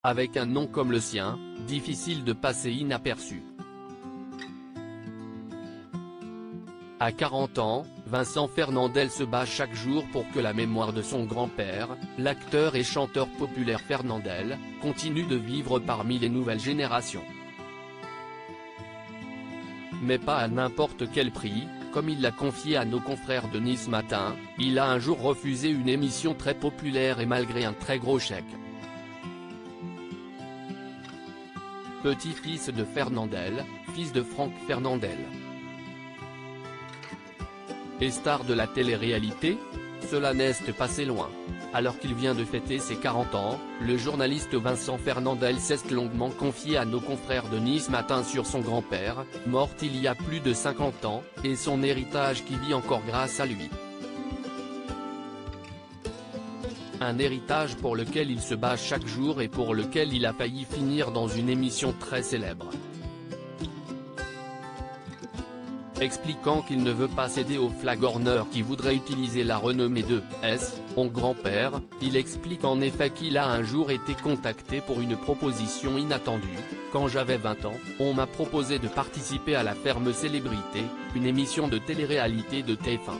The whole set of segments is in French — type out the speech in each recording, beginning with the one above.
Avec un nom comme le sien, difficile de passer inaperçu. À 40 ans, Vincent Fernandel se bat chaque jour pour que la mémoire de son grand-père, l'acteur et chanteur populaire Fernandel, continue de vivre parmi les nouvelles générations. Mais pas à n'importe quel prix, comme il l'a confié à nos confrères de Nice Matin, il a un jour refusé une émission très populaire et malgré un très gros chèque. Petit-fils de Fernandel, fils de Franck Fernandel. Et star de la télé-réalité ? Cela n'est pas loin. Alors qu'il vient de fêter ses 40 ans, le journaliste Vincent Fernandel s'est longuement confié à nos confrères de Nice Matin sur son grand-père, mort il y a plus de 50 ans, et son héritage qui vit encore grâce à lui. Un héritage pour lequel il se bat chaque jour et pour lequel il a failli finir dans une émission très célèbre. Expliquant qu'il ne veut pas céder aux flagorneurs qui voudraient utiliser la renommée de son grand-père, il explique en effet qu'il a un jour été contacté pour une proposition inattendue. Quand j'avais 20 ans, on m'a proposé de participer à La Ferme Célébrité, une émission de télé-réalité de TF1.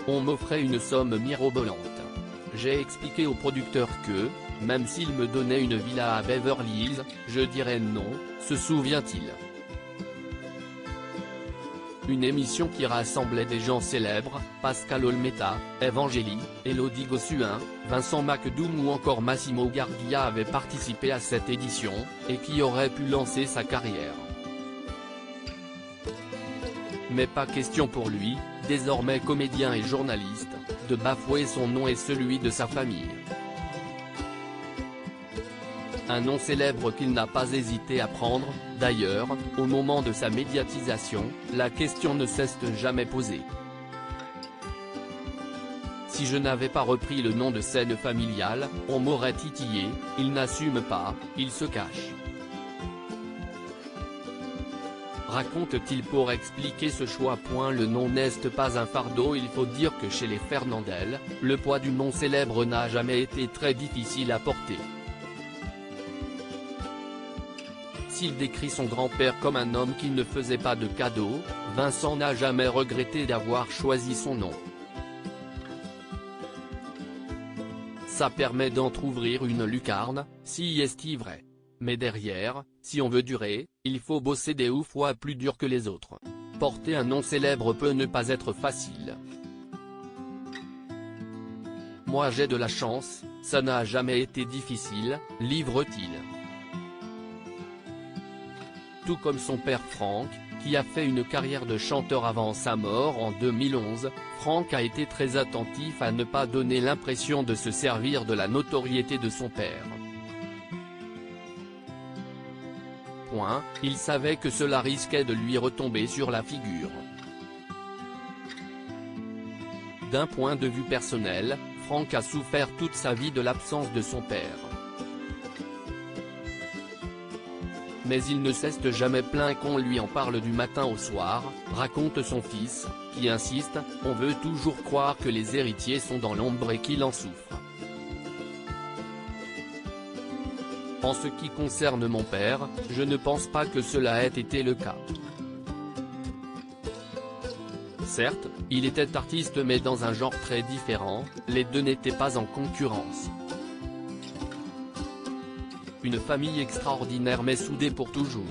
On m'offrait une somme mirobolante. J'ai expliqué au producteur que, même s'il me donnait une villa à Beverly Hills, je dirais non, se souvient-il. Une émission qui rassemblait des gens célèbres, Pascal Olmeta, Evangélie, Élodie Gossuin, Vincent Macdoum ou encore Massimo Gardia avaient participé à cette édition, et qui aurait pu lancer sa carrière. Mais pas question pour lui, désormais comédien et journaliste, de bafouer son nom et celui de sa famille. Un nom célèbre qu'il n'a pas hésité à prendre, d'ailleurs, au moment de sa médiatisation, la question ne s'est jamais posée. Si je n'avais pas repris le nom de scène familiale, on m'aurait titillé, il n'assume pas, il se cache. Raconte-t-il pour expliquer ce choix. Le nom n'est pas un fardeau. Il faut dire que chez les Fernandel, le poids du nom célèbre n'a jamais été très difficile à porter. S'il décrit son grand-père comme un homme qui ne faisait pas de cadeaux, Vincent n'a jamais regretté d'avoir choisi son nom. Ça permet d'entrouvrir une lucarne, si est vrai. Mais derrière, si on veut durer, il faut bosser 2 fois plus dur que les autres. Porter un nom célèbre peut ne pas être facile. Moi j'ai de la chance, ça n'a jamais été difficile, livre-t-il. Tout comme son père Franck, qui a fait une carrière de chanteur avant sa mort en 2011, Franck a été très attentif à ne pas donner l'impression de se servir de la notoriété de son père. Il savait que cela risquait de lui retomber sur la figure. D'un point de vue personnel, Franck a souffert toute sa vie de l'absence de son père. Mais il ne s'est jamais plaint qu'on lui en parle du matin au soir, raconte son fils, qui insiste, on veut toujours croire que les héritiers sont dans l'ombre et qu'il en souffre. En ce qui concerne mon père, je ne pense pas que cela ait été le cas. Certes, il était artiste mais dans un genre très différent, les deux n'étaient pas en concurrence. Une famille extraordinaire mais soudée pour toujours.